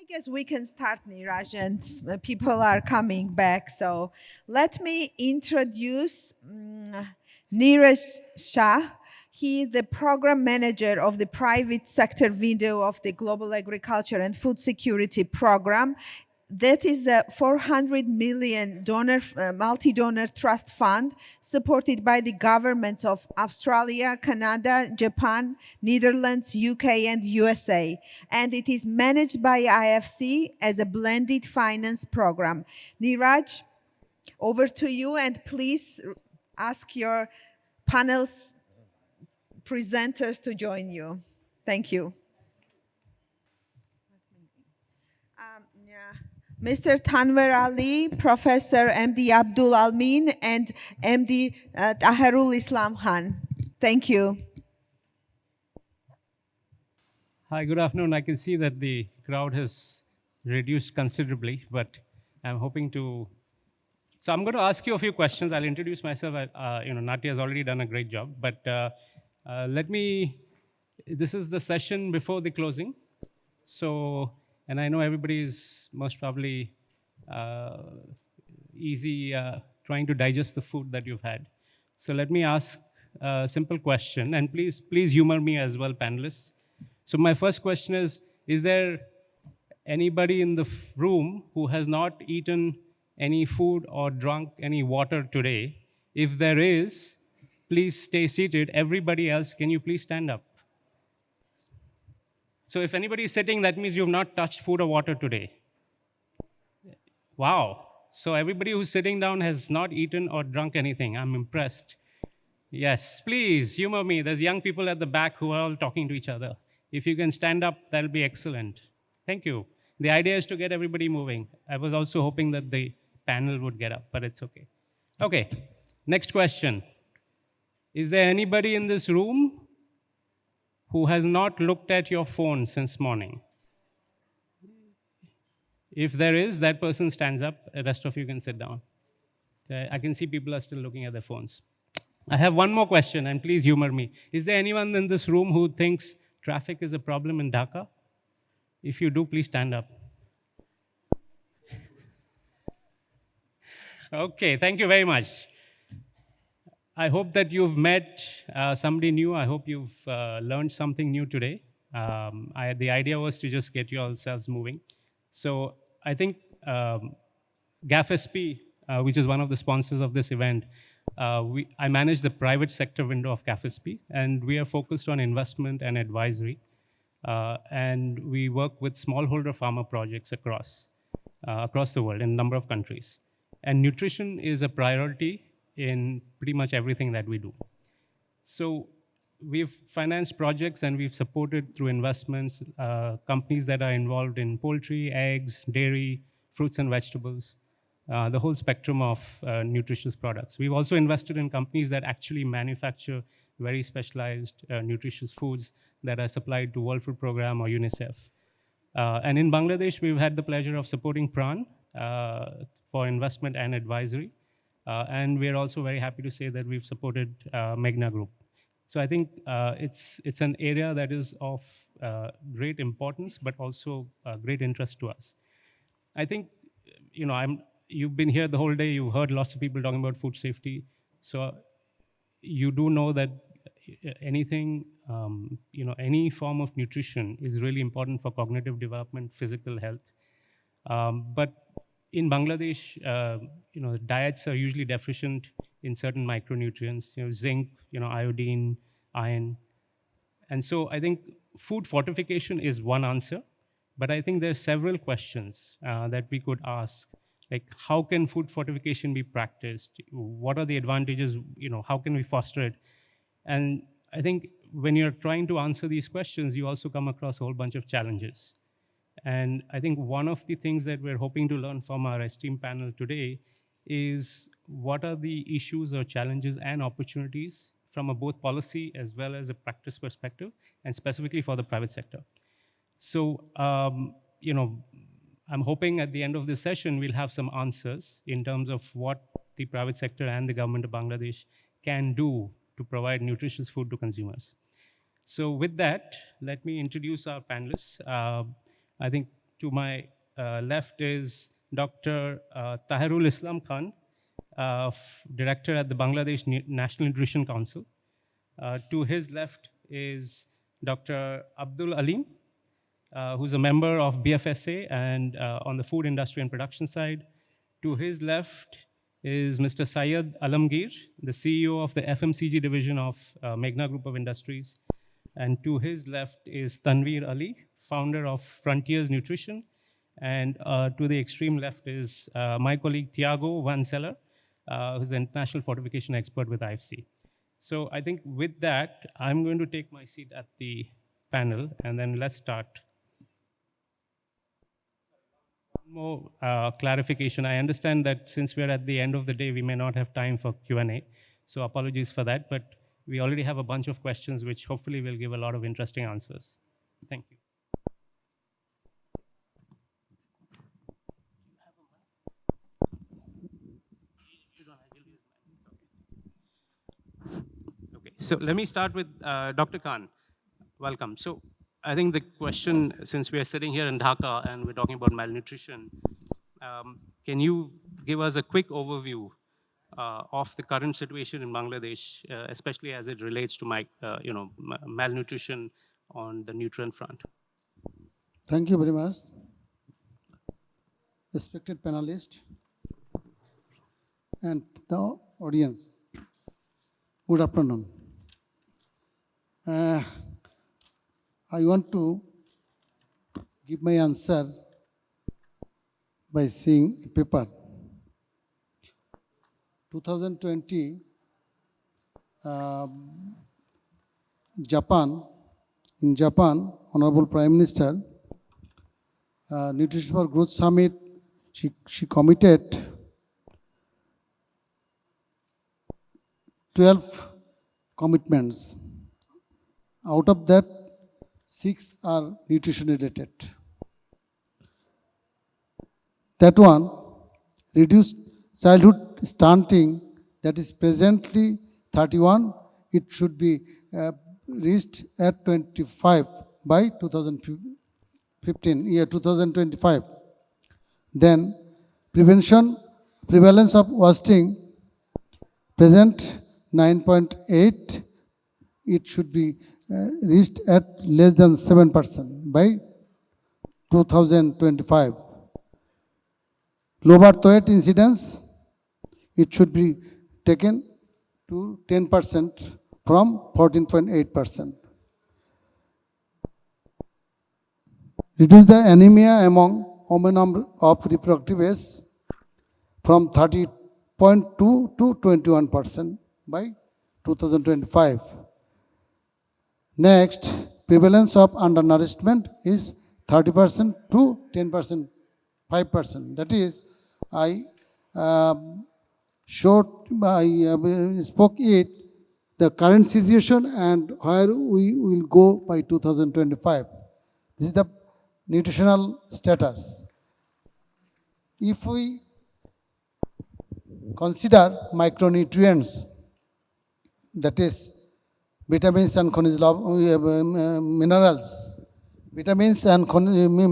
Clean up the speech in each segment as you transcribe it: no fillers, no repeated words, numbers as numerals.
I guess we can start, Niraj, and people are coming back. So let me introduce Niraj Shah. He is the program manager of the private sector window of the Global Agriculture and Food Security Program. That is a 400 million donor, multi-donor trust fund supported by the governments of Australia, Canada, Japan, Netherlands, UK, and USA. And it is managed by IFC as a blended finance program. Niraj, over to you, and please ask your panel's presenters to join you. Thank you. Yeah. Mr. Tanver Ali, Professor MD Abdul Almin, and MD Taharul Islam Khan. Thank you. Hi, good afternoon. I can see that the crowd has reduced considerably, but I'm hoping to. So I'm going to ask you a few questions. I'll introduce myself. Natya has already done a great job, but let me. This is the session before the closing. So, and I know everybody is most probably uh, easy trying to digest the food that you've had. So let me ask a simple question, and please humor me as well, panelists. So my first question is there anybody in the room who has not eaten any food or drunk any water today? If there is, please stay seated. Everybody else, can you please stand up? So if anybody is sitting, that means you've not touched food or water today. Wow. So everybody who's sitting down has not eaten or drunk anything. I'm impressed. Yes, please humor me. There's young people at the back who are all talking to each other. If you can stand up, that'll be excellent. Thank you. The idea is to get everybody moving. I was also hoping that the panel would get up, but it's okay. Okay, next question. Is there anybody in this room who has not looked at your phone since morning? If there is, that person stands up. The rest of you can sit down. I can see people are still looking at their phones. I have one more question, and please humor me. Is there anyone in this room who thinks traffic is a problem in Dhaka? If you do, please stand up. Okay, thank you very much. I hope that you've met somebody new. I hope you've learned something new today. The idea was to just get yourselves moving. So I think GAFSP, which is one of the sponsors of this event, I manage the private sector window of GAFSP, and we are focused on investment and advisory. And we work with smallholder farmer projects across the world in a number of countries. And nutrition is a priority in pretty much everything that we do. So we've financed projects and we've supported through investments companies that are involved in poultry, eggs, dairy, fruits and vegetables, the whole spectrum of nutritious products. We've also invested in companies that actually manufacture very specialized nutritious foods that are supplied to World Food Program or UNICEF. And in Bangladesh, we've had the pleasure of supporting PRAN for investment and advisory. And we're also very happy to say that we've supported Meghna Group. So I think it's an area that is of great importance, but also great interest to us. I think, you've been here the whole day. You've heard lots of people talking about food safety. So you do know that anything, any form of nutrition is really important for cognitive development, physical health. But in Bangladesh, diets are usually deficient in certain micronutrients, zinc, iodine, iron. And so I think food fortification is one answer, but I think there are several questions that we could ask, like how can food fortification be practiced? What are the advantages? How can we foster it? And I think when you're trying to answer these questions, you also come across a whole bunch of challenges. And I think one of the things that we're hoping to learn from our esteemed panel today is what are the issues or challenges and opportunities from a both policy as well as a practice perspective, and specifically for the private sector. So, I'm hoping at the end of this session, we'll have some answers in terms of what the private sector and the government of Bangladesh can do to provide nutritious food to consumers. So with that, let me introduce our panelists. I think to my left is Dr. Tahirul Islam Khan, director at the Bangladesh National Nutrition Council. To his left is Dr. Abdul Alim, who's a member of BFSA and on the food industry and production side. To his left is Mr. Syed Alamgir, the CEO of the FMCG division of Meghna Group of Industries. And to his left is Tanveer Ali, founder of Frontiers Nutrition. And to the extreme left is my colleague Tiago Vanceller, who's an international fortification expert with IFC. So I think with that, I'm going to take my seat at the panel, and then let's start. One more clarification. I understand that since we're at the end of the day, we may not have time for Q&A. So apologies for that, but we already have a bunch of questions, which hopefully will give a lot of interesting answers. Thank you. Okay, so let me start with Dr. Khan. Welcome. So I think the question, since we are sitting here in Dhaka and we're talking about malnutrition, can you give us a quick overview of the current situation in Bangladesh, especially as it relates to malnutrition on the nutrient front? Thank you very much. Respected panelists and the audience, good afternoon. I want to give my answer by seeing a paper. 2020, in Japan, Honorable Prime Minister, Nutrition for Growth Summit, she committed 12 commitments. Out of that, 6 are nutrition related. That one, reduced childhood stunting, that is presently 31, it should be reached at 25 by 2025. Then prevalence of wasting, present 9.8, it should be reached at less than 7% by 2025. Low birth weight incidence, it should be taken to 10% from 14.8%. Reduce the anemia among women of reproductive age from 30.2 to 21% by 2025. Next, prevalence of undernourishment is 30% to 10%, 5%. That is, I spoke it, the current situation and where we will go by 2025. This is the nutritional status. If we consider micronutrients, that is vitamins and minerals. Vitamins and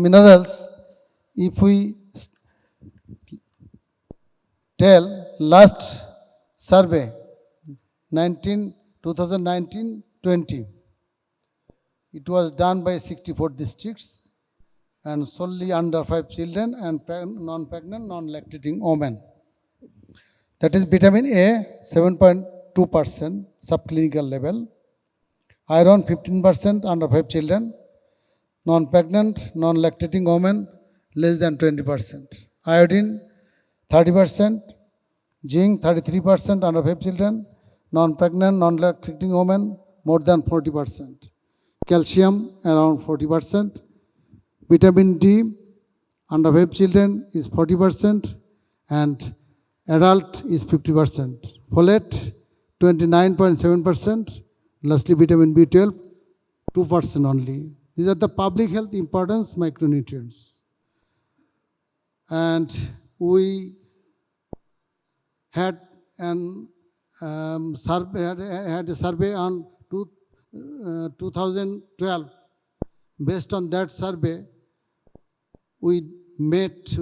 minerals, if we tell last survey, 2019-20, it was done by 64 districts and solely under 5 children and non-pregnant, non-lactating women. That is vitamin A, 7.2% subclinical level, iron 15% under 5 children, non-pregnant, non-lactating women less than 20%, iodine 30%, zinc 33% under 5 children, non-pregnant, non-lactating women more than 40%, calcium around 40%, vitamin D under 5 children is 40% and adult is 50%, folate 29.7%, lastly vitamin B12 2% only. These are the public health importance micronutrients. And we had a survey on 2012. Based on that survey, we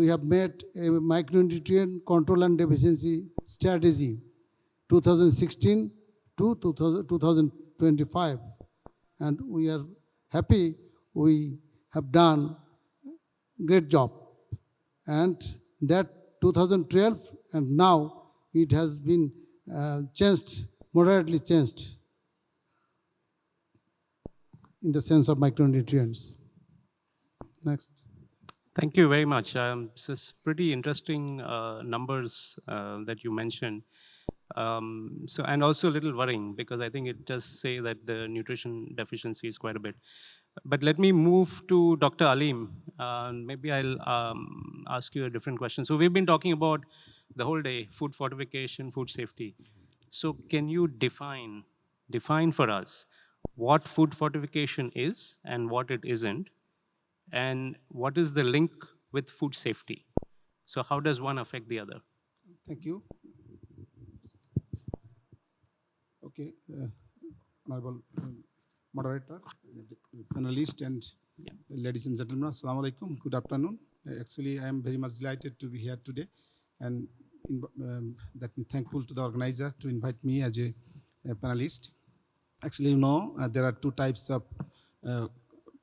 have made a micronutrient control and deficiency strategy 2016 to 2025, and we are happy we have done great job. And that 2012 and now it has been changed, moderately changed in the sense of micronutrients. Next. Thank you very much. This is pretty interesting numbers that you mentioned. And also a little worrying because I think it does say that the nutrition deficiency is quite a bit. But let me move to Dr. Alim. Maybe I'll ask you a different question. So we've been talking about the whole day, food fortification, food safety. So can you define for us what food fortification is and what it isn't? And what is the link with food safety? So how does one affect the other? Thank you. Okay, honorable moderator, panelist, and ladies and gentlemen, assalamu alaikum. Good afternoon. Actually, I am very much delighted to be here today, and that I'm thankful to the organizer to invite me as a panelist. Actually, there are two types of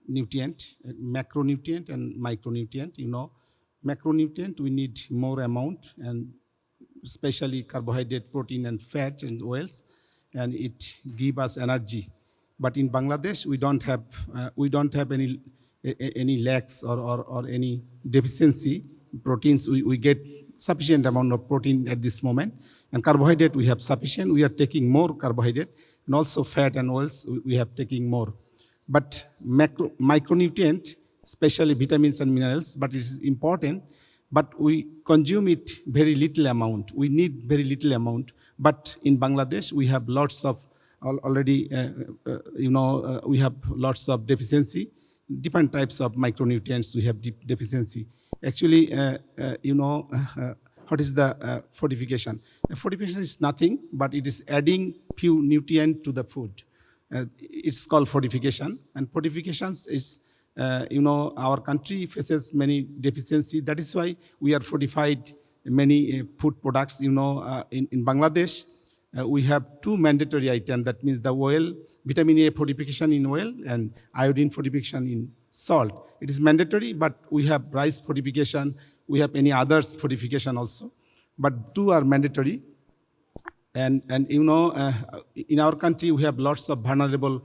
nutrient, macronutrient and micronutrient. Macronutrient, we need more amount, and especially carbohydrate, protein, and fat and oils, and it give us energy. But in Bangladesh, we don't have any lacks or any deficiency. Proteins, we get sufficient amount of protein at this moment, and carbohydrate we have sufficient. We are taking more carbohydrate, and also fat and oils we have taking more. But micronutrient, especially vitamins and minerals, but it is important, but we consume it very little amount. We need very little amount. But in Bangladesh, we have lots of already, we have lots of deficiency, different types of micronutrients we have deficiency. Actually, what is the fortification? Fortification is nothing, but it is adding few nutrient to the food. It's called fortification, and fortifications is, our country faces many deficiency. That is why we are fortified many food products. In Bangladesh, we have two mandatory items. That means the oil, vitamin A fortification in oil, and iodine fortification in salt. It is mandatory, but we have rice fortification. We have any others fortification also, but two are mandatory. And in our country, we have lots of vulnerable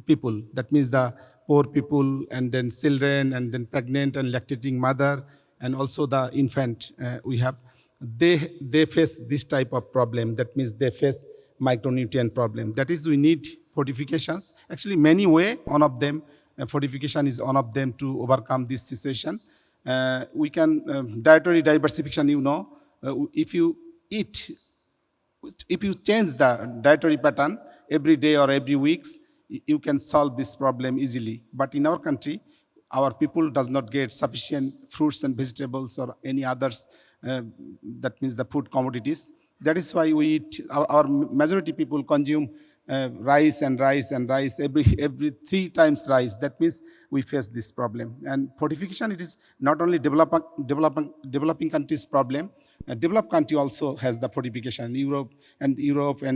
people. That means the poor people, and then children, and then pregnant and lactating mother, and also the infant we have. They face this type of problem. That means they face micronutrient problem. That is, we need fortifications. Actually, many way. One of them, fortification is one of them to overcome this situation. We can dietary diversification. If you change the dietary pattern every day or every weeks, you can solve this problem easily. But in our country, our people does not get sufficient fruits and vegetables or any others, that means the food commodities. That is why we eat, our majority people consume rice and rice and rice, every 3 times rice. That means we face this problem. And fortification, it is not only developing countries' problem. Developed country also has the fortification. Europe and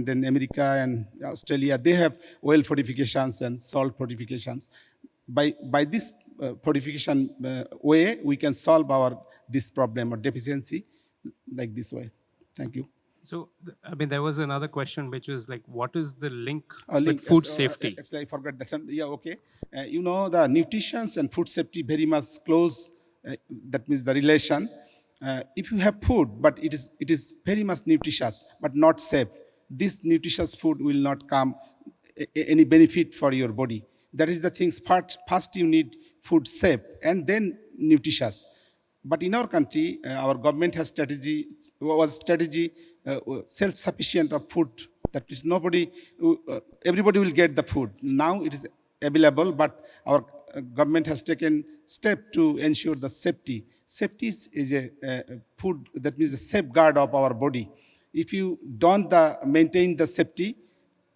then America and Australia, they have oil fortifications and salt fortifications. By this fortification way, we can solve this problem or deficiency like this way. Thank you. So, there was another question, which was like, what is the link Link, with food yes, safety? actually, I forgot that. Yeah, okay. The nutrition and food safety very much close. That means the relation. If you have food, but it is very much nutritious, but not safe, this nutritious food will not come any benefit for your body. That is the things. First you need food safe, and then nutritious. But in our country, our government has strategy self-sufficient of food. That is, everybody will get the food. Now it is available, but our government has taken step to ensure the safety. Safety is a food, that means the safeguard of our body. If you don't maintain the safety,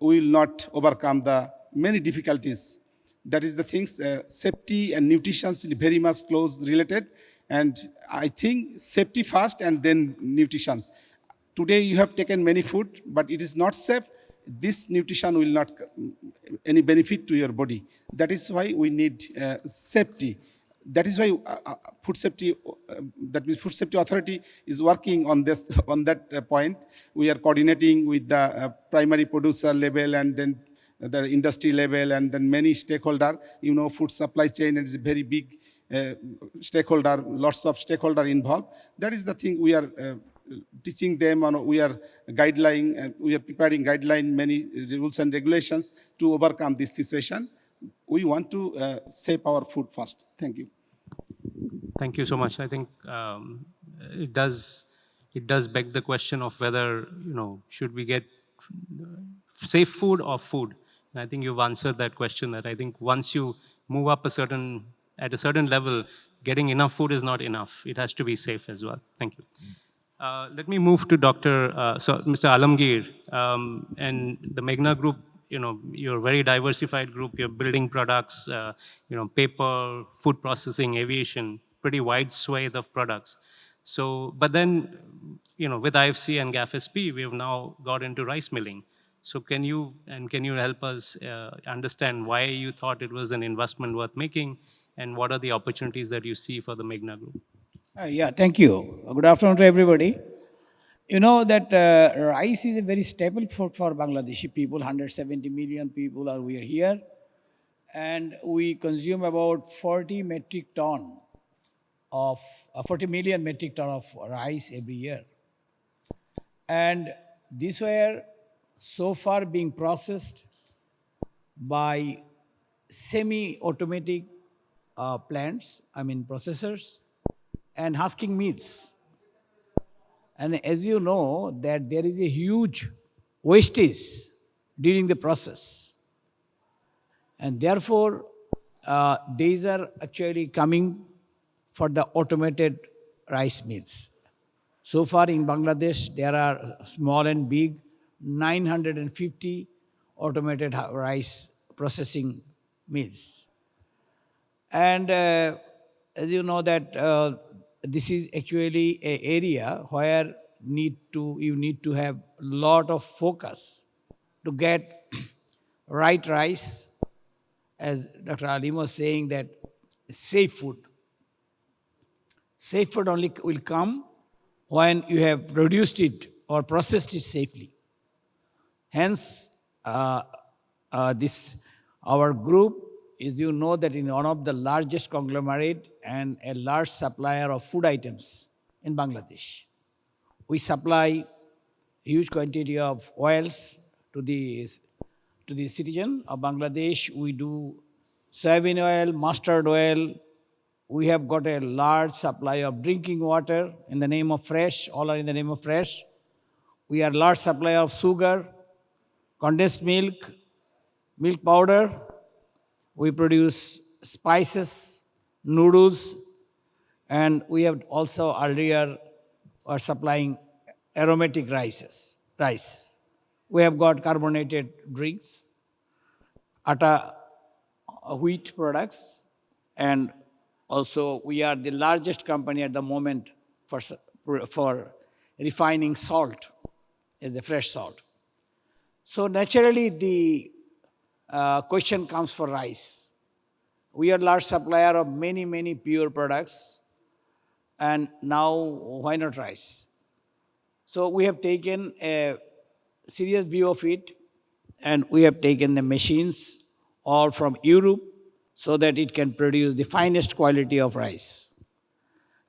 we will not overcome the many difficulties. That is the things, safety and nutrition is very much close related. And I think safety first and then nutrition. Today you have taken many food, but it is not safe. This nutrition will not any benefit to your body. That is why we need safety. That is why food safety, that means food safety authority is working on this on that point. We are coordinating with the primary producer level and then the industry level and then many stakeholder. You know, food supply chain is a very big stakeholder, lots of stakeholder involved. That is the thing we are teaching them, and we are we are preparing guideline, many rules and regulations to overcome this situation. We want to save our food first. Thank you. Thank you so much. I think it does beg the question of whether, should we get safe food or food? And I think you've answered that question. That I think once you move up at a certain level, getting enough food is not enough. It has to be safe as well. Thank you. Let me move to Mr. Alamgir, and the Meghna Group. You're a very diversified group. You're building products, paper, food processing, aviation, pretty wide swathe of products. So, but then, with IFC and GAFSP, we have now got into rice milling. So can you help us understand why you thought it was an investment worth making, and what are the opportunities that you see for the Meghna Group? Yeah, thank you. Good afternoon to everybody. You know that rice is a very staple food for Bangladeshi people. 170 million people we are here, and we consume about 40 million metric ton of rice every year. And these were so far being processed by semi-automatic plants, processors, and husking mills. And as you know, that there is a huge wastage during the process. And therefore, these are actually coming for the automated rice mills. So far in Bangladesh, there are small and big 950 automated rice processing mills. And as you know that this is actually an area where you need to have a lot of focus to get right rice, as Dr. Alim was saying, that safe food. Safe food only will come when you have produced it or processed it safely. Hence, our group is, you know, that in one of the largest conglomerate and a large supplier of food items in Bangladesh. We supply huge quantity of oils to the citizen of Bangladesh. We do soybean oil, mustard oil. We have got a large supply of drinking water in the name of fresh. All are in the name of fresh. We are large supply of sugar, condensed milk, milk powder. We produce spices, noodles, and we have also earlier are supplying aromatic rice. We have got carbonated drinks, atta, wheat products, and also we are the largest company at the moment for refining salt, as the fresh salt. So naturally the question comes for rice. We are large supplier of many pure products, and now why not rice? So we have taken a serious view of it, and we have taken the machines all from Europe so that it can produce the finest quality of rice.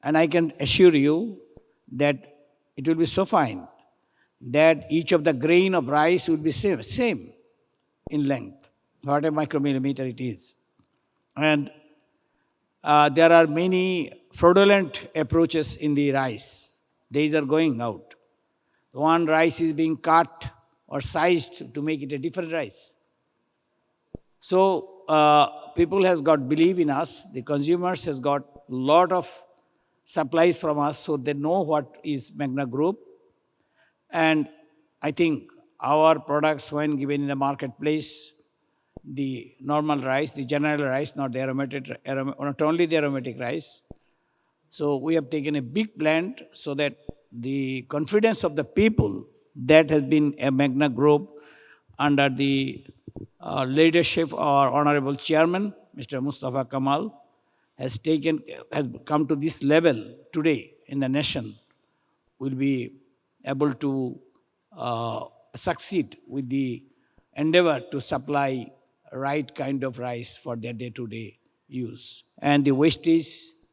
And I can assure you that it will be so fine that each of the grain of rice will be same in length, whatever micromillimeter it is. And there are many fraudulent approaches in the rice. Days are going out. One rice is being cut or sized to make it a different rice. So people has got belief in us. The consumers has got lot of supplies from us, so they know what is Meghna Group. And I think our products, when given in the marketplace, the normal rice, the general rice, not the not only the aromatic rice. So we have taken a big plant so that the confidence of the people that has been a Magna Group under the leadership of our honorable chairman, Mr. Mustafa Kamal, has come to this level today in the nation, will be able to succeed with the endeavor to supply right kind of rice for their day-to-day use. And the wastage,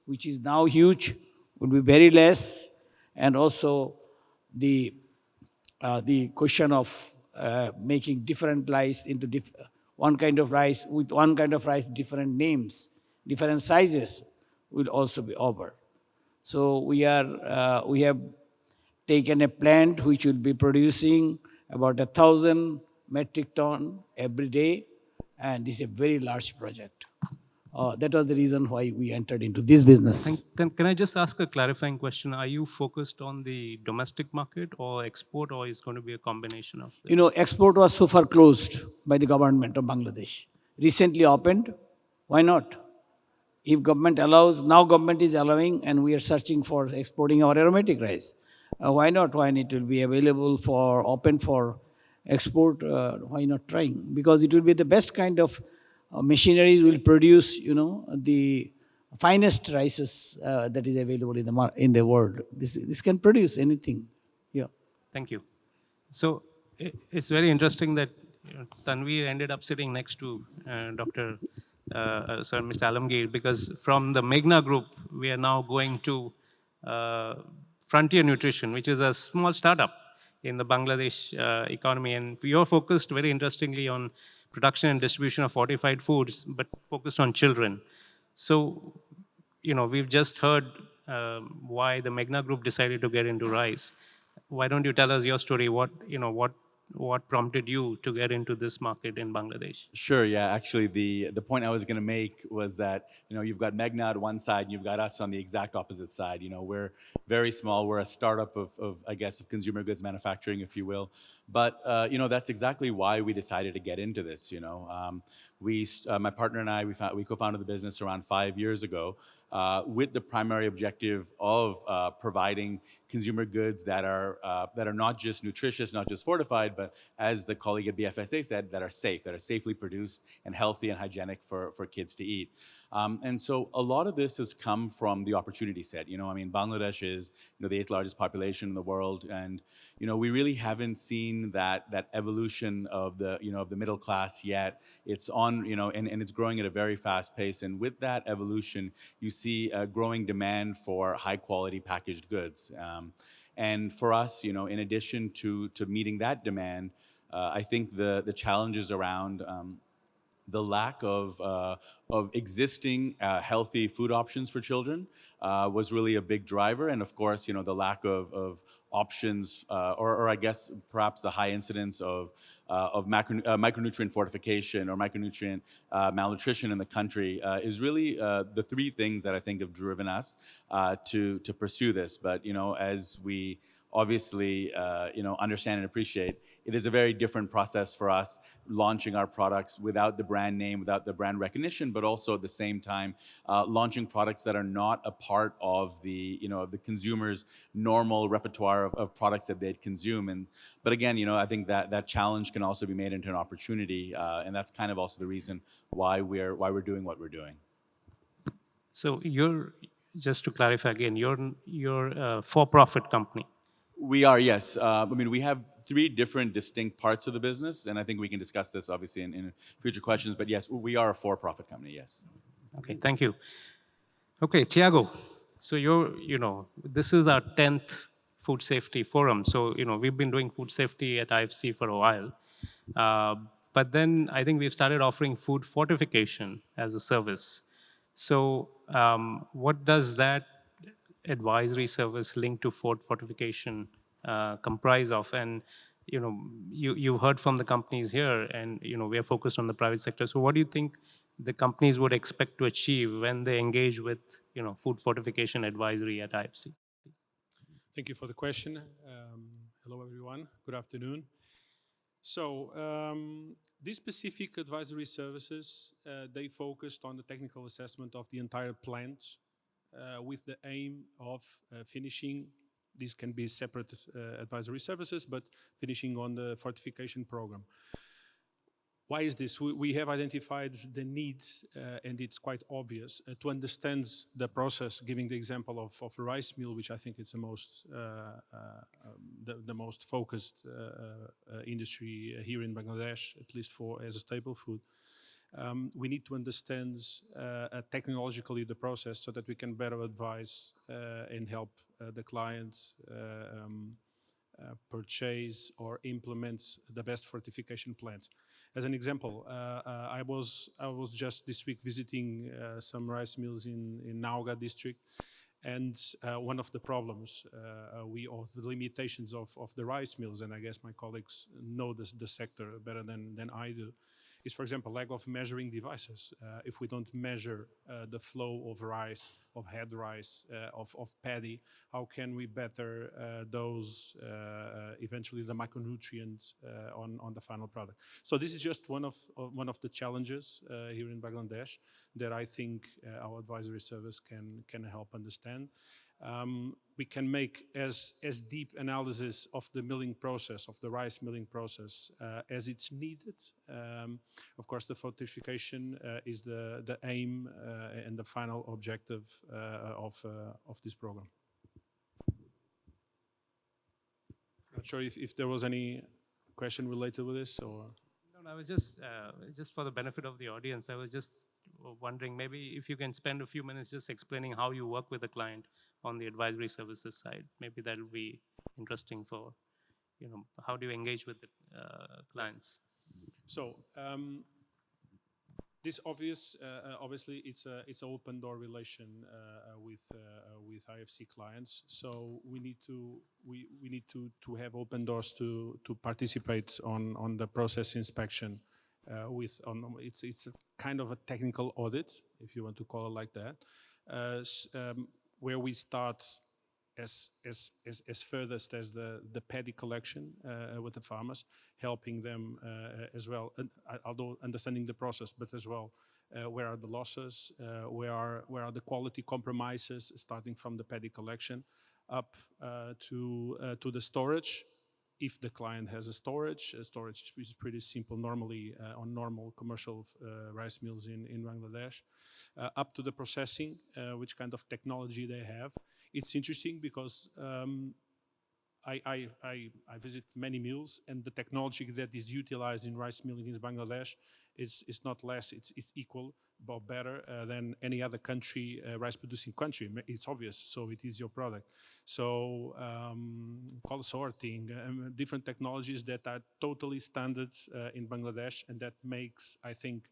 which is now huge, will be very less. And also the question of making different rice into one kind of rice with one kind of rice, different names, different sizes will also be over. So we have taken a plant which will be producing about 1,000 metric ton every day, and this is a very large project. That was the reason why we entered into this business. Then can I just ask a clarifying question? Are you focused on the domestic market or export, or is going to be a combination of You this? know, export was so far closed by the government of Bangladesh. Recently opened, why not? If government allows, now government is allowing, and we are searching for exporting our aromatic rice. Why not? Why it will be available for open for export? Why not trying? Because it will be the best kind of machineries will produce, you know, the finest rices that is available in the world. This can produce anything. Yeah. Thank you. So it's very interesting that Tanvi ended up sitting next to Dr. Sir, Mr. Alamgir, because from the Meghna Group, we are now going to Frontier Nutrition, which is a small startup in the Bangladesh economy. And you're focused very interestingly on production and distribution of fortified foods, but focused on children. So, we've just heard why the Meghna Group decided to get into rice. Why don't you tell us your story? What prompted you to get into this market in Bangladesh? Sure. Yeah. Actually, the point I was going to make was that you've got Megna at one side, and you've got us on the exact opposite side. We're very small. We're a startup of I guess of consumer goods manufacturing, if you will. But that's exactly why we decided to get into this. My partner and I we co-founded the business around 5 years ago with the primary objective of providing consumer goods that are not just nutritious, not just fortified, but as the colleague at BFSA said, that are safe, that are safely produced and healthy and hygienic for kids to eat. And so a lot of this has come from the opportunity set. Bangladesh is the eighth largest population in the world, and we really haven't seen that evolution of the middle class yet. It's on and it's growing at a very fast pace. And with that evolution, you see a growing demand for high quality packaged goods. And for us, in addition to meeting that demand, I think the challenges around the lack of existing healthy food options for children was really a big driver. And of course, the lack of options, or I guess perhaps the high incidence of micronutrient fortification or micronutrient malnutrition in the country is really the three things that I think have driven us to pursue this. But as we obviously understand and appreciate, it is a very different process for us launching our products without the brand name, without the brand recognition, but also at the same time launching products that are not a part of the the consumer's normal repertoire of products that they'd consume. But again, I think that challenge can also be made into an opportunity, and that's kind of also the reason why we're doing what we're doing. So just to clarify again, you're a for-profit company. We are, yes. We have three different distinct parts of the business, and I think we can discuss this obviously in future questions. But yes, we are a for-profit company. Yes. Okay, thank you. Okay, Tiago. So this is our 10th food safety forum. So we've been doing food safety at IFC for a while, but then I think we've started offering food fortification as a service. So what does that advisory service linked to food fortification comprise of? And you heard from the companies here, and we are focused on the private sector. So what do you think the companies would expect to achieve when they engage with food fortification advisory at IFC? Thank you for the question. Hello, everyone. Good afternoon. So These specific advisory services, they focused on the technical assessment of the entire plant with the aim of finishing. These can be separate advisory services, but finishing on the fortification program. Why is this? We have identified the needs, and it's quite obvious, to understand the process, giving the example of a rice mill, which I think is the most focused industry here in Bangladesh, at least as a staple food. We need to understand technologically the process so that we can better advise and help the clients purchase or implement the best fortification plans. As an example, I was just this week visiting some rice mills in Nauga district, and one of the problems of the limitations of the rice mills, and I guess my colleagues know the sector better than I do, is, for example, lack of measuring devices. If we don't measure the flow of rice, of head rice, of paddy, how can we better those eventually the micronutrients on the final product? So this is just one of the challenges here in Bangladesh that I think our advisory service can help understand. We can make as deep analysis of the milling process, of the rice milling process, as it's needed. Of course, the fortification is the aim and the final objective of this program. Not sure if there was any question related with this or. No, I was just for the benefit of the audience, I was just wondering maybe if you can spend a few minutes just explaining how you work with the client on the advisory services side. Maybe that'll be interesting for, how do you engage with the clients? So this obviously it's an open door relation with IFC clients. So we need to have open doors to participate on the process inspection. It's a kind of a technical audit, if you want to call it like that, where we start as furthest as the paddy collection with the farmers, helping them as well, although understanding the process, but as well where are the losses, where are the quality compromises, starting from the paddy collection up to the storage. If the client has a storage is pretty simple normally on normal commercial rice mills in Bangladesh, up to the processing, which kind of technology they have. It's interesting because I visit many mills, and the technology that is utilized in rice milling in Bangladesh is not less, it's equal or better than any other country, rice producing country. It's obvious, so it is your product. So call sorting, different technologies that are totally standards in Bangladesh, and that makes, I think,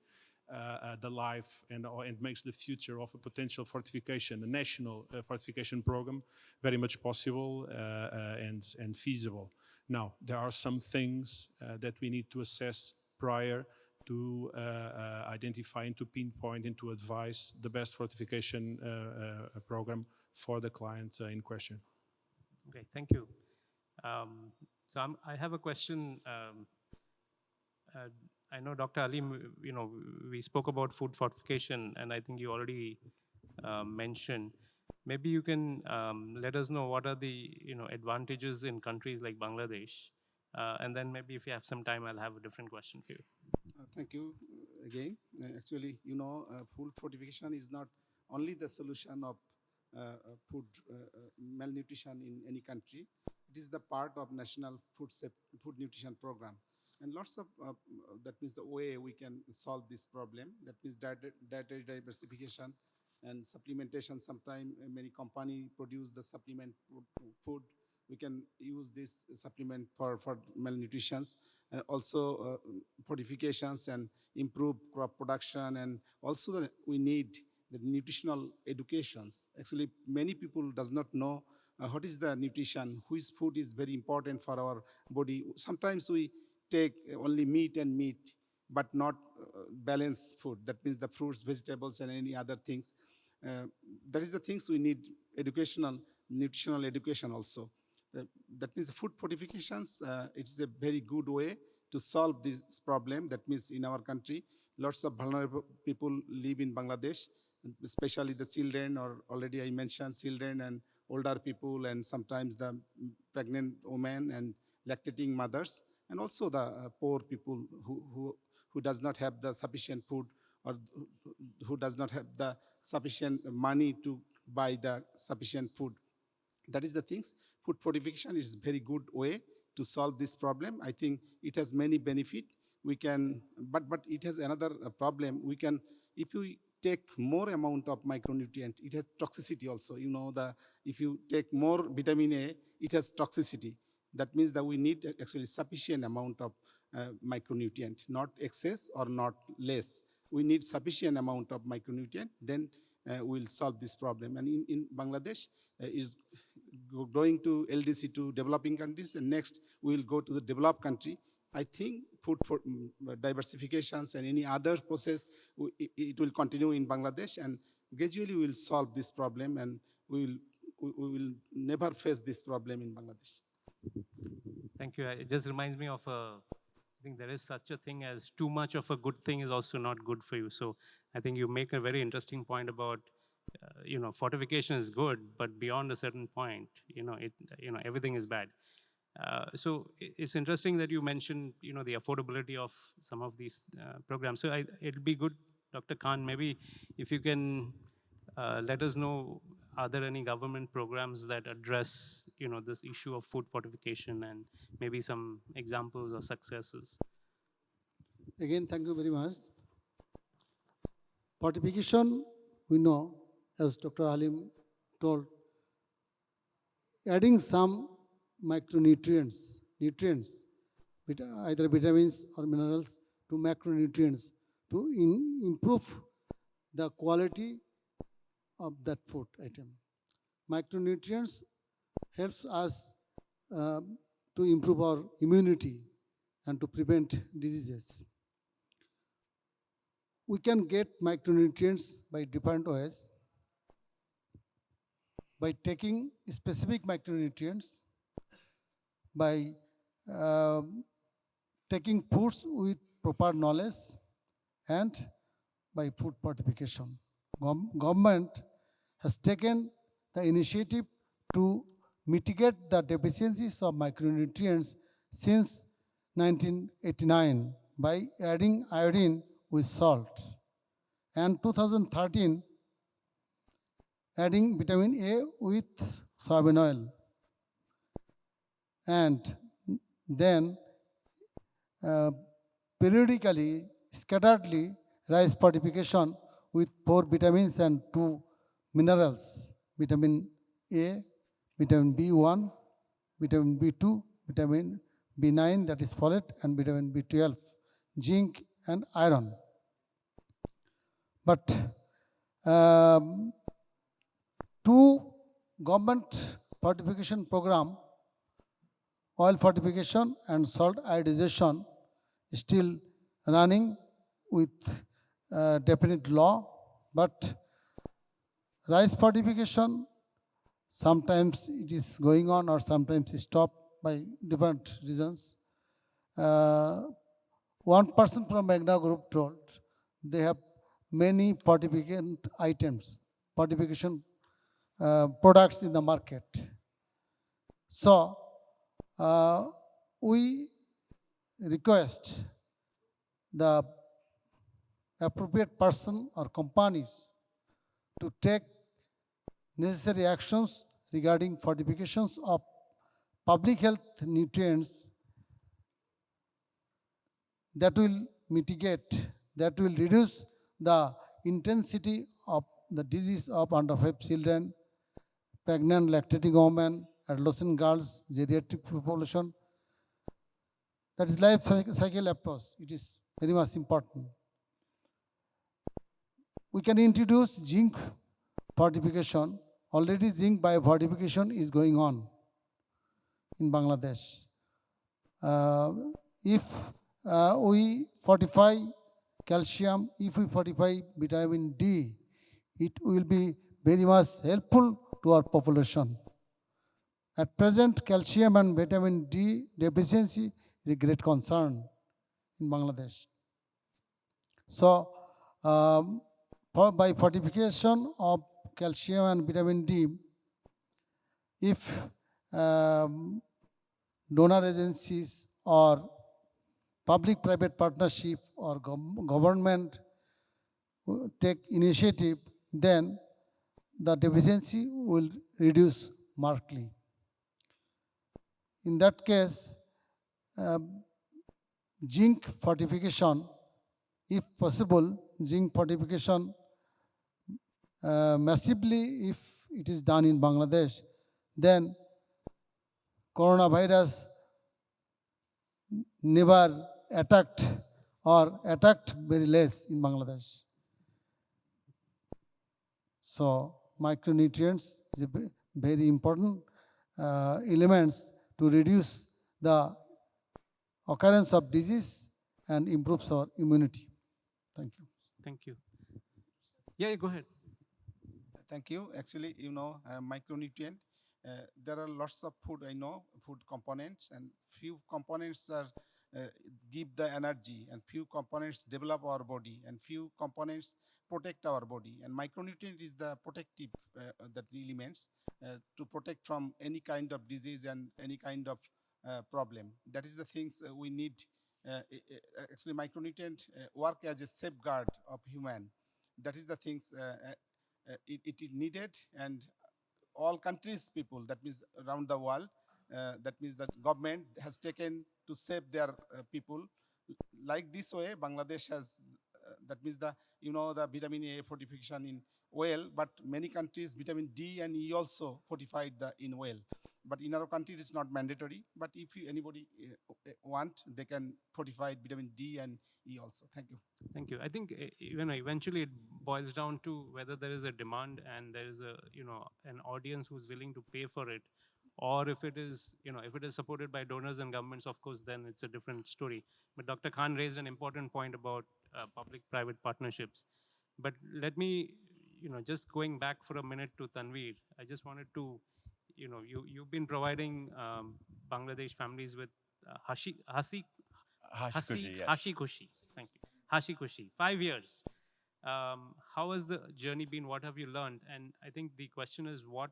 the life and makes the future of a potential fortification, a national fortification program, very much possible and feasible. Now, there are some things that we need to assess prior to identify and to pinpoint and to advise the best fortification program for the client in question. Okay, thank you. So I have a question. I know Dr. Ali, we spoke about food fortification, and I think you already mentioned. Maybe you can let us know what are the advantages in countries like Bangladesh, and then maybe if you have some time, I'll have a different question for you. Thank you again. Actually, food fortification is not only the solution of food malnutrition in any country. It is the part of national food nutrition program. And lots of, that means the way we can solve this problem, that means dietary diversification and supplementation. Sometimes many company produce the supplement food. We can use this supplement for malnutrition, and also fortifications and improve crop production. And also we need the nutritional educations. Actually, many people does not know what is the nutrition, which food is very important for our body. Sometimes we take only meat, but not balanced food. That means the fruits, vegetables, and any other things. That is the things we need nutritional education also. That means food fortifications, it's a very good way to solve this problem. That means in our country, lots of vulnerable people live in Bangladesh, especially the children, or already I mentioned children and older people, and sometimes the pregnant women and lactating mothers, and also the poor people who does not have the sufficient food, or who does not have the sufficient money to buy the sufficient food. That is the things. Food fortification is very good way to solve this problem. I think it has many benefit. We can, but it has another problem. We can, if we take more amount of micronutrient, it has toxicity also. You know, the if you take more vitamin A, it has toxicity. That means that we need actually sufficient amount of micronutrient, not excess or not less. We need sufficient amount of micronutrient, then we'll solve this problem. And in Bangladesh is going to LDC to developing countries, and next we'll go to the developed country. I think food for diversifications and any other process, it will continue in Bangladesh, and gradually we'll solve this problem, and we will never face this problem in Bangladesh. Thank you. It just reminds me of I think there is such a thing as too much of a good thing is also not good for you. So I think you make a very interesting point about, fortification is good, but beyond a certain point, everything is bad. So it's interesting that you mentioned, the affordability of some of these programs. So it'll be good, Dr. Khan, maybe if you can let us know, are there any government programs that address, this issue of food fortification, and maybe some examples or successes? Again, thank you very much. Fortification, we know, as Dr. Halim told, adding some micronutrients, either vitamins or minerals, to macronutrients to improve the quality of that food item. Micronutrients helps us to improve our immunity and to prevent diseases. We can get micronutrients by different ways. By taking specific micronutrients, by taking foods with proper knowledge, and by food fortification. Government has taken the initiative to mitigate the deficiencies of micronutrients since 1989 by adding iodine with salt, and 2013 adding vitamin A with soybean oil, and then periodically, scatteredly, rice fortification with 4 vitamins and 2 minerals: vitamin A, vitamin B1, vitamin B2, vitamin B9, that is folate, and vitamin B12, zinc and iron. But 2 government fortification program, oil fortification and salt iodization, still running with definite law, but rice fortification, sometimes it is going on or sometimes stopped by different reasons. One person from Magna Group told they have many fortification items, fortification products in the market. So we request the appropriate person or companies to take necessary actions regarding fortifications of public health nutrients that will mitigate, that will reduce the intensity of the disease of underfed children, pregnant lactating women, adolescent girls, geriatric population. That is life cycle approach. It is very much important. We can introduce zinc fortification. Already zinc biofortification is going on in Bangladesh. If we fortify calcium, if we fortify vitamin D, it will be very much helpful to our population. At present, calcium and vitamin D deficiency is a great concern in Bangladesh. So, by fortification of calcium and vitamin D, if um, donor agencies or public-private partnership or government take initiative, then the deficiency will reduce markedly. In that case, zinc fortification, if possible, zinc fortification massively, if it is done in Bangladesh, then coronavirus never attacked or attacked very less in Bangladesh. So micronutrients is a very important elements to reduce the occurrence of disease and improves our immunity. Thank you. Thank you. Yeah, go ahead. Thank you. Actually, micronutrient. There are lots of food, I know, food components, and few components are give the energy, and few components develop our body, and few components protect our body. And micronutrient is the protective that elements to protect from any kind of disease and any kind of problem. That is the things we need. Actually, micronutrient work as a safeguard of human. That is the things it is needed, and all countries people, that means around the world, that means that government has taken to save their people. Like this way Bangladesh has that means the vitamin A fortification in well, but many countries vitamin D and E also fortified in well, but in our country it's not mandatory. But if anybody want, they can fortify vitamin D and E also. Thank you. Thank you. I think even eventually it boils down to whether there is a demand and there is a an audience who's willing to pay for it, or if it is if it is supported by donors and governments, of course, then it's a different story. But Dr. Khan raised an important point about public-private partnerships. But let me just going back for a minute to Tanveer. I just wanted to you've been providing Bangladesh families with Hashikushi, yes. Hashikushi. Thank you. Hashikushi. 5 years. How has the journey been? What have you learned? And I think the question is, what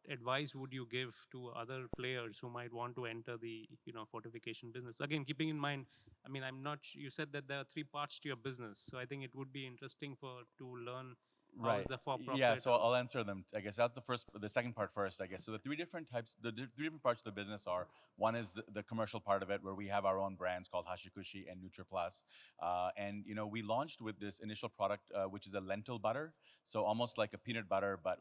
advice would you give to other players who might want to enter the fortification business? Again, keeping in mind, I mean, I'm not. You said that there are three parts to your business, so I think it would be interesting to learn how is Right. the for-profit. Yeah. So I'll answer them. I guess that's the second part first. I guess so. The three different types, three different parts of the business are: one is the commercial part of it, where we have our own brands called Hashikushi and NutriPlus, and we launched with this initial product, which is a lentil butter, so almost like a peanut butter, but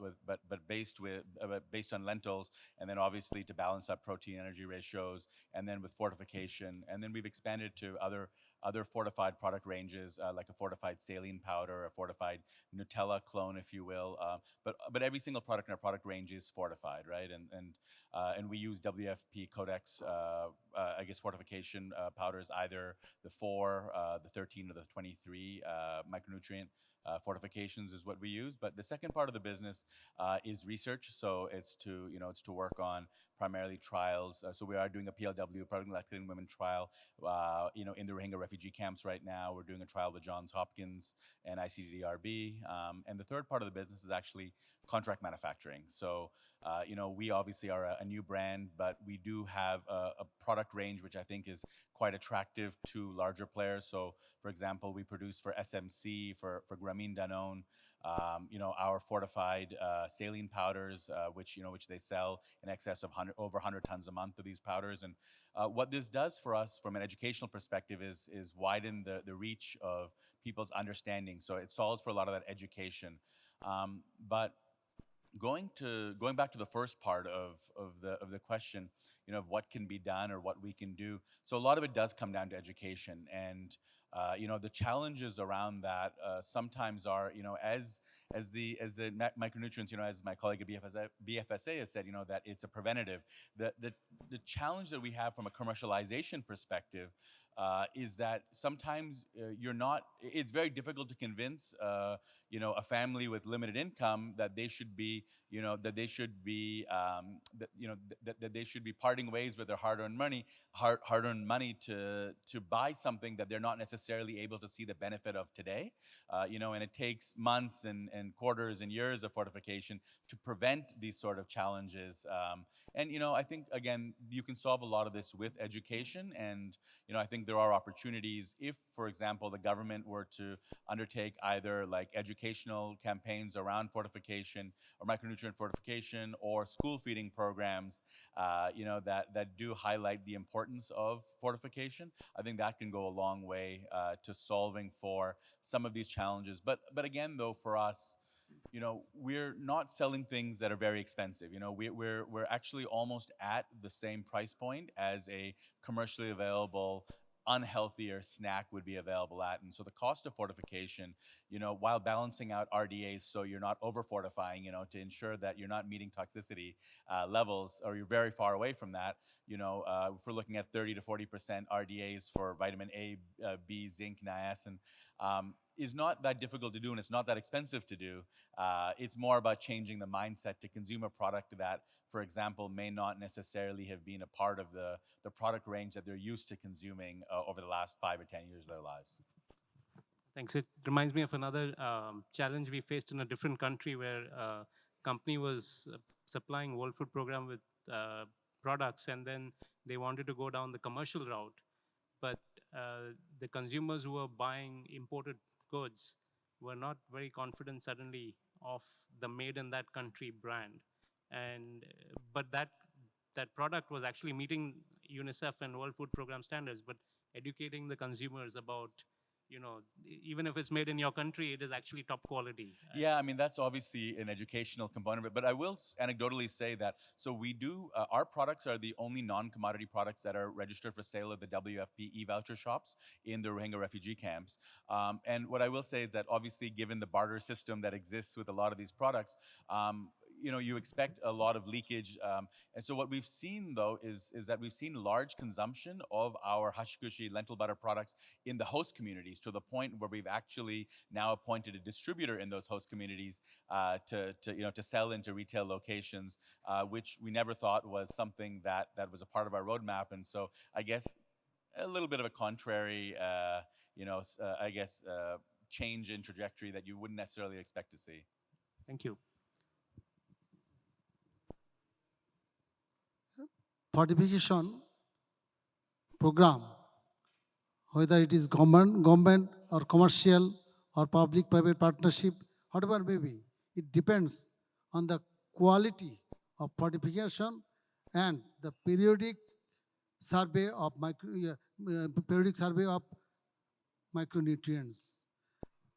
based on lentils, and then obviously to balance up protein energy ratios, and then with fortification, and then we've expanded to other fortified product ranges, like a fortified saline powder, a fortified Nutella clone, if you will. But every single product in our product range is fortified, right? And we use WFP Codex, I guess, fortification powders, either the 4, the 13, or the 23 micronutrient fortifications is what we use. But the second part of the business is research. So it's to work on primarily trials. So we are doing a PLW, pregnant lactating women trial, in the Rohingya refugee camps right now. We're doing a trial with Johns Hopkins and ICDRB. And the third part of the business is actually contract manufacturing. So, we obviously are a new brand, but we do have a product range which I think is quite attractive to larger players. So, for example, we produce for SMC, for Grameen Danone, our fortified saline powders, which they sell in excess of over 100 tons a month of these powders. And what this does for us from an educational perspective is widen the reach of people's understanding. So it solves for a lot of that education. But going back to the first part of the question, of what can be done or what we can do. So a lot of it does come down to education, and The challenges around that sometimes are, as the micronutrients, as my colleague at BFSA has said, that it's a preventative. The challenge that we have from a commercialization perspective is that sometimes it's very difficult to convince, a family with limited income that they should be, that they should be parting ways with their hard-earned money to buy something that they're not necessarily able to see the benefit of today. And it takes months and quarters and years of fortification to prevent these sort of challenges. I think, again, you can solve a lot of this with education. And, I think there are opportunities if, for example, the government were to undertake either like educational campaigns around fortification or micronutrient fortification or school feeding programs, that do highlight the importance of fortification. I think that can go a long way to solving for some of these challenges. But again, though, for us, we're not selling things that are very expensive. We're actually almost at the same price point as a commercially available unhealthier snack would be available at. And so the cost of fortification, while balancing out RDAs so you're not over fortifying, to ensure that you're not meeting toxicity levels or you're very far away from that, if we're looking at 30 to 40% RDAs for vitamin A, B, zinc, niacin, is not that difficult to do, and it's not that expensive to do. It's more about changing the mindset to consume a product that, for example, may not necessarily have been a part of the product range that they're used to consuming over the last 5 or 10 years of their lives. Thanks. It reminds me of another challenge we faced in a different country where a company was supplying World Food Program with products, and then they wanted to go down the commercial route. But the consumers who were buying imported goods were not very confident suddenly of the made in that country brand. But that product was actually meeting UNICEF and World Food Program standards, but educating the consumers about, even if it's made in your country, it is actually top quality. Yeah, I mean, that's obviously an educational component of it. But I will anecdotally say that, so we do, our products are the only non-commodity products that are registered for sale at the WFP e-voucher shops in the Rohingya refugee camps. And what I will say is that obviously, given the barter system that exists with a lot of these products, you expect a lot of leakage. And so what we've seen, though, is that we've seen large consumption of our hashikushi lentil butter products in the host communities, to the point where we've actually now appointed a distributor in those host communities to sell into retail locations, which we never thought was something that was a part of our roadmap. And so I guess a little bit of a contrary, change in trajectory that you wouldn't necessarily expect to see. Thank you. Fortification program, whether it is government or commercial or public-private partnership, whatever it may be, it depends on the quality of fortification and the periodic survey of micronutrients.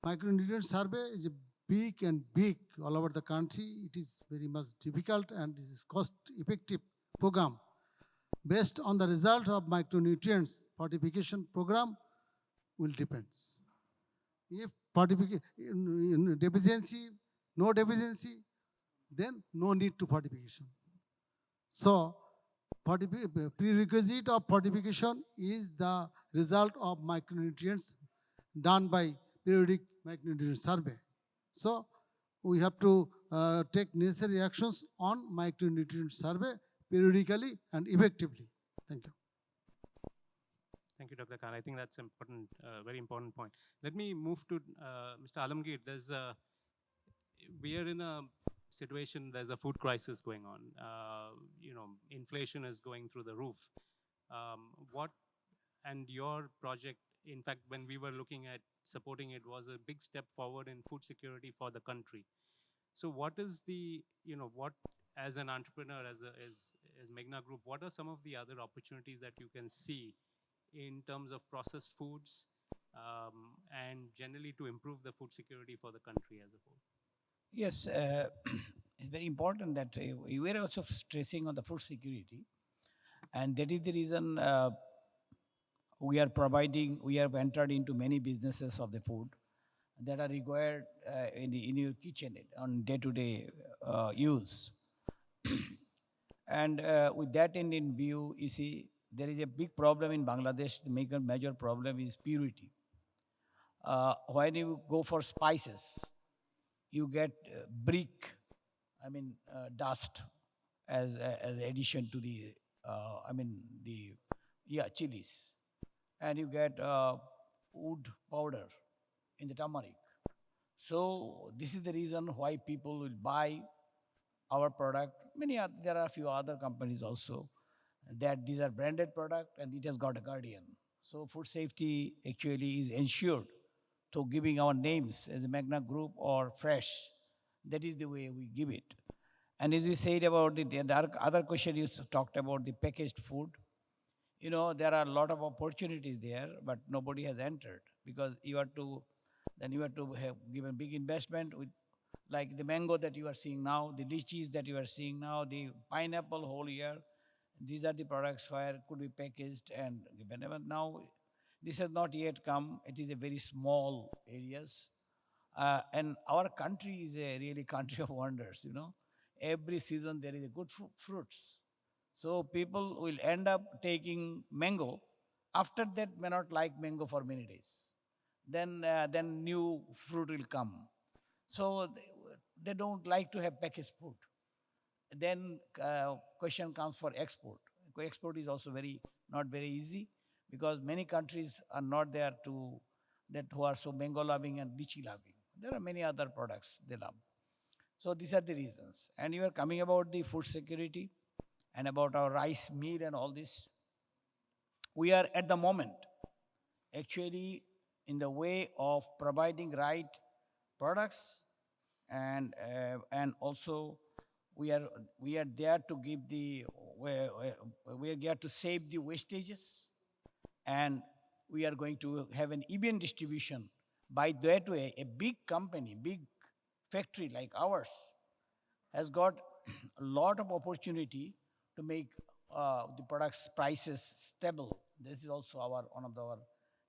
Micronutrient survey is a big all over the country. It is very much difficult and it is cost-effective program. Based on the result of micronutrients, fortification program will depend. If deficiency, no deficiency, then no need to fortification. So, prerequisite of fortification is the result of micronutrients done by periodic micronutrient survey. So, we have to take necessary actions on micronutrient survey periodically and effectively. Thank you. Thank you, Dr. Khan. I think that's important, very important point. Let me move to Mr. Alamgir. We are in a situation, there's a food crisis going on. Inflation is going through the roof. And your project, in fact, when we were looking at supporting it, was a big step forward in food security for the country. So what is as an entrepreneur, as Meghna Group, what are some of the other opportunities that you can see in terms of processed foods and generally to improve the food security for the country as a whole? Yes, it's very important that we were also stressing on the food security. And that is the reason we are providing, we have entered into many businesses of the food that are required in your kitchen on day-to-day use. And with that in view, you see, there is a big problem in Bangladesh. The major problem is purity. When you go for spices, you get brick, dust as addition to the, chilies. And you get wood powder in the turmeric. So this is the reason why people will buy our product. There are a few other companies also that these are branded product and it has got a guardian. So food safety actually is ensured to giving our names as a Magna Group or Fresh. That is the way we give it. And as you said about the other question, you talked about the packaged food. There are a lot of opportunities there, but nobody has entered because you have to have given big investment with, like the mango that you are seeing now, the lychees that you are seeing now, the pineapple whole year. These are the products where could be packaged and given. But now this has not yet come. It is a very small areas. And our country is a really country of wonders. Every season there is a good fruits. So people will end up taking mango. After that, may not like mango for many days. Then new fruit will come. So they don't like to have packaged food. Then question comes for export. Export is also not very easy because many countries are not there to that who are so mango loving and lychee loving. There are many other products they love. So these are the reasons. And you are coming about the food security and about our rice meal and all this. We are at the moment actually in the way of providing right products, and also we are there to give we are there to save the wastages, and we are going to have an even distribution. By that way, a big company, big factory like ours has got a lot of opportunity to make the products prices stable. This is also one of our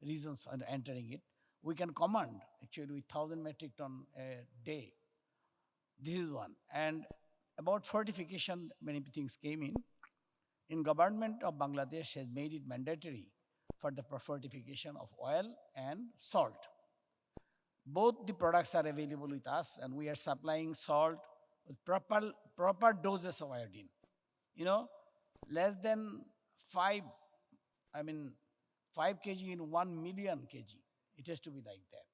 reasons on entering it. We can command actually with 1,000 metric ton a day. This is one. And about fortification, many things came in. Government of Bangladesh has made it mandatory for the fortification of oil and salt. Both the products are available with us, and we are supplying salt with proper doses of iodine. Less than 5, 5 kg in 1 million kg. It has to be like that.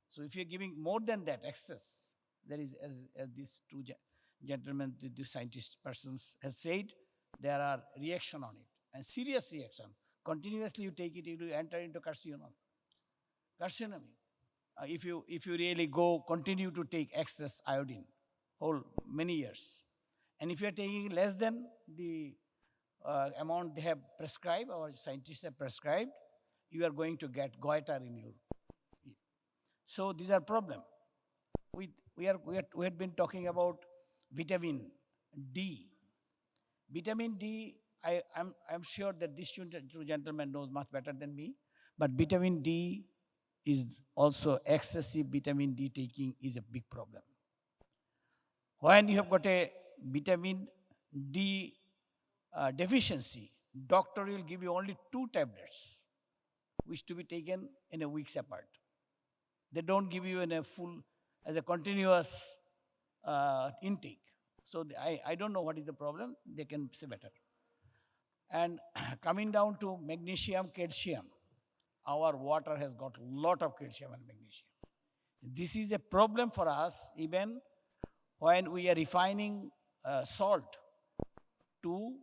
So if you're giving more than that excess, there is, as these two gentlemen, the scientist persons has said, there are reaction on it, and serious reaction. Continuously you take it, you will enter into carcinoma. If you really continue to take excess iodine whole many years, and if you are taking less than the amount they have prescribed or scientists have prescribed, you are going to get goiter in your. So these are problem. We had been talking about vitamin D. Vitamin D, I'm sure that this two gentlemen knows much better than me, but vitamin D is also excessive vitamin D taking is a big problem. When you have got a vitamin D deficiency, doctor will give you only 2 tablets, which to be taken in a week's apart. They don't give you in a full, as a continuous intake. So I don't know what is the problem. They can say better. And coming down to magnesium, calcium, our water has got a lot of calcium and magnesium. This is a problem for us even when we are refining salt to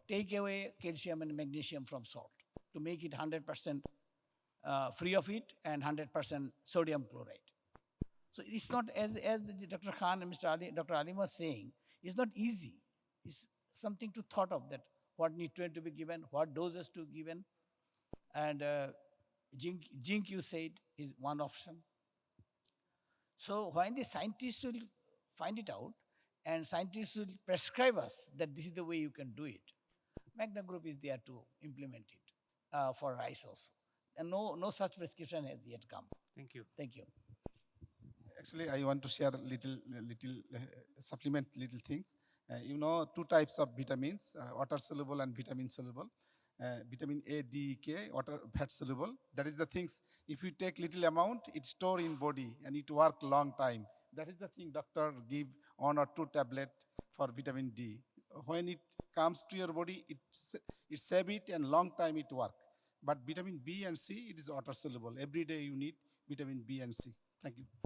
take away calcium and magnesium from salt to make it 100% free of it and 100% sodium chloride. So it's not as Dr. Khan and Dr. Alim was saying, it's not easy. It's something to thought of, that what nutrient to be given, what doses to be given, and zinc you said is one option. So when the scientists will find it out and scientists will prescribe us that this is the way you can do it, Magna Group is there to implement it. for rice also. And no such prescription has yet come. Thank you. Thank you. Actually, I want to share little supplement little things. You know, two types of vitamins: water soluble and vitamin soluble. Vitamin A, D, K, water fat soluble. That is the things. If you take little amount, it store in body and it work long time. That is the thing. Doctor give 1 or 2 tablet for vitamin D. When it comes to your body, it save it and long time it work. But vitamin B and C, it is water soluble. Every day you need vitamin B and C. Thank you.